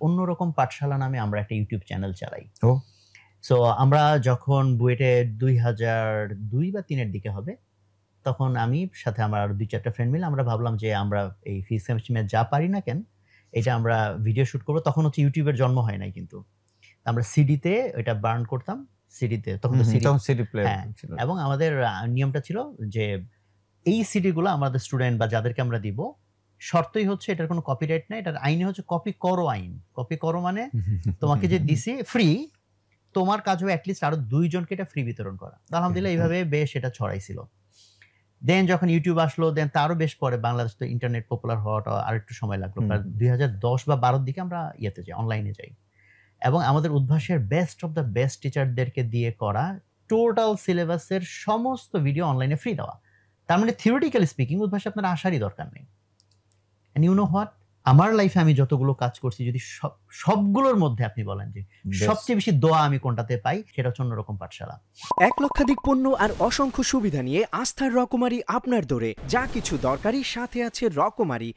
অন্যরকম পাঠশালা নামে আমরা একটা ইউটিউব চ্যানেল চালাই। ও সো আমরা যখন বুয়েটে 2002 বা 3 এর দিকে হবে, তখন আমি সাথে আমার আরো ২-৪ টা ফ্রেন্ড মিলে আমরা ভাবলাম যে আমরা এই ফিজিক্স কেমিস্ট্রি ম্যাথ যা পারি না কেন, এটা আমরা ভিডিও শুট করব। তখন হচ্ছে ইউটিউবের জন্ম হয় নাই কিন্তু। আমরা সিডিতে এটা বার্ন করতাম। সিডিতে তখন তো সিডি তখন সিডি প্লেয়ার হ্যাঁ, ছিল। এবং আমাদের নিয়মটা ছিল যে এই সিডি গুলো আমাদের স্টুডেন্ট বা যাদেরকে আমরা দিব, শর্তই হচ্ছে এটার কোনো কপিরাইট নাই। এটার আইনে হচ্ছে কপি করো আইন। কপি করো মানে তোমাকে যে দিছি ফ্রি, তোমার কাজ হবে এট লিস্ট আরো ২ জনকে এটা ফ্রি বিতরণ করা। তো আলহামদুলিল্লাহ এইভাবে বেশ এটা ছড়াইছিল। দেন যখন ইউটিউব আসলো, দেন তারও বেশ পরে বাংলাদেশ তো ইন্টারনেট পপুলার হওয়াটা আরেকটু সময় লাগলো। প্রায় 2010 বা 12 র দিকে আমরা ইয়েতে যাই, অনলাইনে যাই। এবং আমাদের উদ্ভাসের বেস্ট অফ দ্য বেস্ট টিচারদেরকে দিয়ে করা টোটাল সিলেবাসের সমস্ত ভিডিও অনলাইনে ফ্রি দেওয়া। তার মানে থিওরিটিক্যালি স্পিকিং উদ্ভাসে আপনার আসারই দরকার নেই। And you know what? আমার লাইফে আমি যতগুলো কাজ করছি যদি সবগুলোর মধ্যে আপনি বলেন যে সবচেয়ে বেশি দোয়া আমি কোনটাতে পাই, সেটা হচ্ছে অন্যরকম পাঠশালা। ১ লক্ষাধিক পণ্য আর অসংখ্য সুবিধা নিয়ে আস্থার রকমারি আপনার দোরে। যা কিছু দরকারি সাথে আছে রকমারি